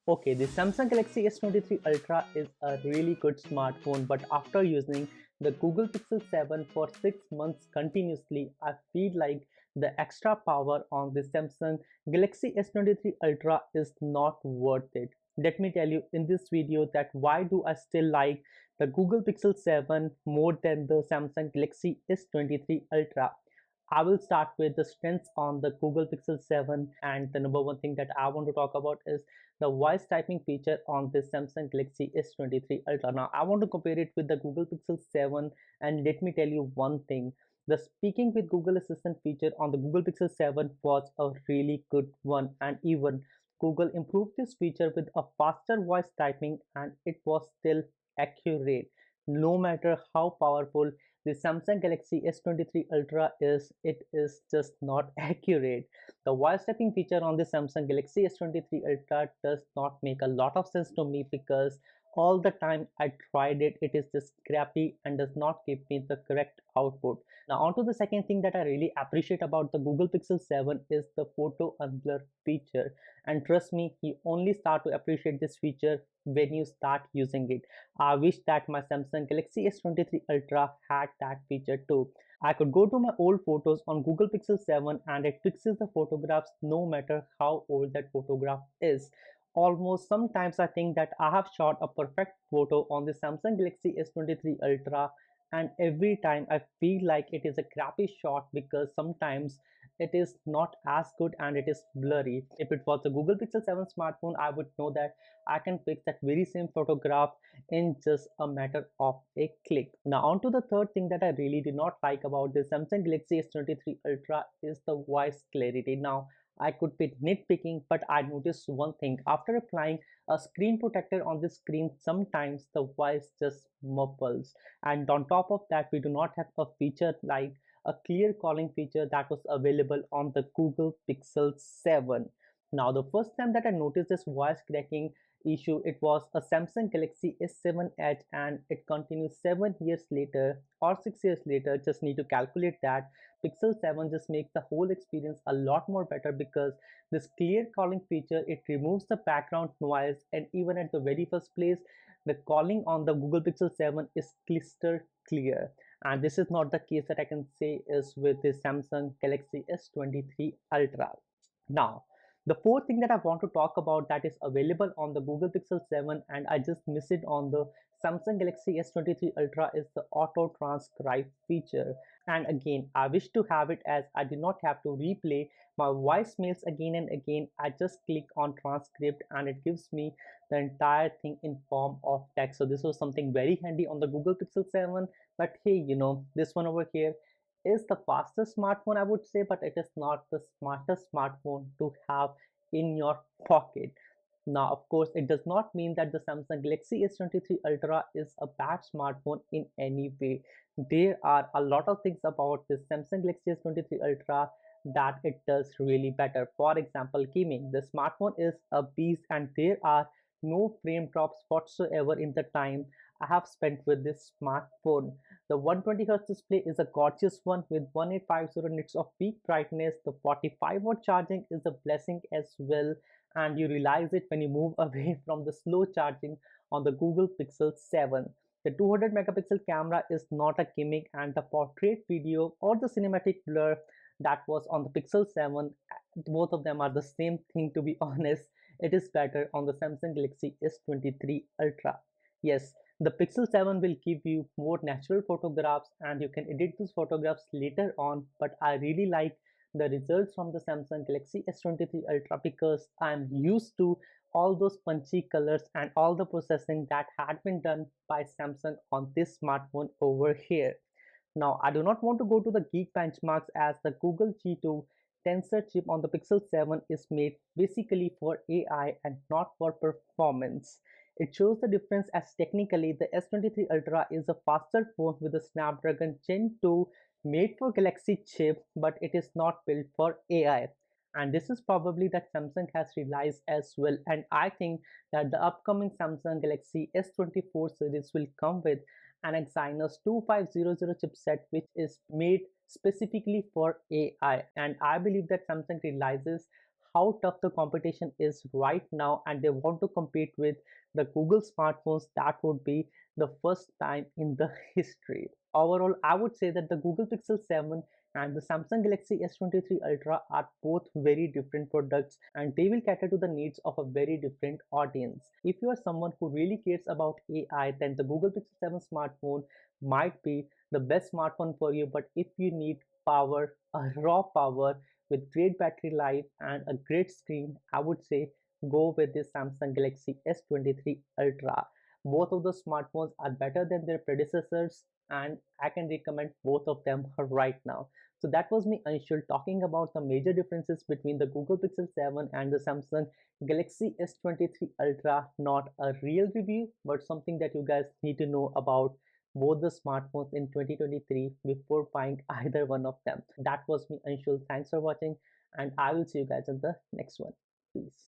Okay, the Samsung Galaxy S23 Ultra is a really good smartphone, but after using the Google Pixel 7 for 6 months continuously, I feel like the extra power on the Samsung Galaxy S23 Ultra is not worth it. Let me tell you in this video that why do I still like the Google Pixel 7 more than the Samsung Galaxy S23 Ultra. I will start with the strengths on the Google Pixel 7, and the number one thing that I want to talk about is the voice typing feature on this Samsung Galaxy S23 Ultra. Now I want to compare it with the Google Pixel 7, and let me tell you one thing. The speaking with Google Assistant feature on the Google Pixel 7 was a really good one, and even Google improved this feature with a faster voice typing, and it was still accurate. No matter how powerful the Samsung Galaxy S23 Ultra is, it is just not accurate. The voice typing feature on the Samsung Galaxy S23 Ultra does not make a lot of sense to me because all the time I tried it, it is just crappy and does not give me the correct output. Now on to the second thing that I really appreciate about the Google Pixel 7 is the Photo Unblur feature. And trust me, you only start to appreciate this feature when you start using it. I wish that my Samsung Galaxy S23 Ultra had that feature too. I could go to my old photos on Google Pixel 7 and it fixes the photographs no matter how old that photograph is. Almost sometimes I think that I have shot a perfect photo on the Samsung Galaxy S23 Ultra, and every time I feel like it is a crappy shot because sometimes it is not as good and it is blurry. If it was a Google Pixel 7 smartphone, I would know that I can fix that very same photograph in just a matter of a click. Now on to the third thing that I really did not like about the Samsung Galaxy S23 Ultra is the voice clarity. Now I could be nitpicking, but I noticed one thing. After applying a screen protector on the screen, sometimes the voice just muffles. And on top of that, we do not have a feature like a clear calling feature that was available on the Google Pixel 7. Now, the first time that I noticed this voice cracking issue, it was a Samsung Galaxy S7 Edge, and it continues 7 years later or 6 years later. Just need to calculate that. Pixel 7 just makes the whole experience a lot more better because this clear calling feature, it removes the background noise, and even at the very first place the calling on the Google Pixel 7 is crystal clear, and this is not the case that I can say is with the Samsung Galaxy S23 Ultra. Now, the fourth thing that I want to talk about that is available on the Google Pixel 7 and I just miss it on the Samsung Galaxy S23 Ultra is the auto transcribe feature. And again, I wish to have it as I do not have to replay my voicemails again and again. I just click on transcript and it gives me the entire thing in form of text. So this was something very handy on the Google Pixel 7. But hey, this one over here is the fastest smartphone I would say, but it is not the smartest smartphone to have in your pocket. Now, of course, it does not mean that the Samsung Galaxy S23 Ultra is a bad smartphone in any way. There are a lot of things about this Samsung Galaxy S23 Ultra that it does really better. For example, gaming. The smartphone is a beast and there are no frame drops whatsoever in the time I have spent with this smartphone. The 120Hz display is a gorgeous one with 1850 nits of peak brightness. The 45-watt charging is a blessing as well, and you realize it when you move away from the slow charging on the Google Pixel 7. The 200 megapixel camera is not a gimmick, and the portrait video or the cinematic blur that was on the Pixel 7, both of them are the same thing to be honest. It is better on the Samsung Galaxy S23 Ultra. Yes, the Pixel 7 will give you more natural photographs and you can edit those photographs later on, but I really like the results from the Samsung Galaxy S23 Ultra because I'm used to all those punchy colors and all the processing that had been done by Samsung on this smartphone over here. Now, I do not want to go to the geek benchmarks as the Google G2 Tensor chip on the Pixel 7 is made basically for AI and not for performance. It shows the difference as technically the S23 Ultra is a faster phone with a Snapdragon Gen 2 made for Galaxy chip, but it is not built for AI. And this is probably that Samsung has realized as well. And I think that the upcoming Samsung Galaxy S24 series will come with an Exynos 2500 chipset, which is made specifically for AI. And I believe that Samsung realizes how tough the competition is right now and they want to compete with the Google smartphones, that would be the first time in the history. Overall, I would say that the Google Pixel 7 and the Samsung Galaxy S23 Ultra are both very different products and they will cater to the needs of a very different audience. If you are someone who really cares about AI, then the Google Pixel 7 smartphone might be the best smartphone for you. But if you need power, a raw power with great battery life and a great screen, I would say go with this Samsung Galaxy S23 Ultra. Both of the smartphones are better than their predecessors and I can recommend both of them right now. So that was me Anshul talking about the major differences between the Google Pixel 7 and the Samsung Galaxy S23 Ultra. Not a real review, but something that you guys need to know about both the smartphones in 2023 before buying either one of them. That was me Anshul. Thanks for watching and I will see you guys in the next one. Peace.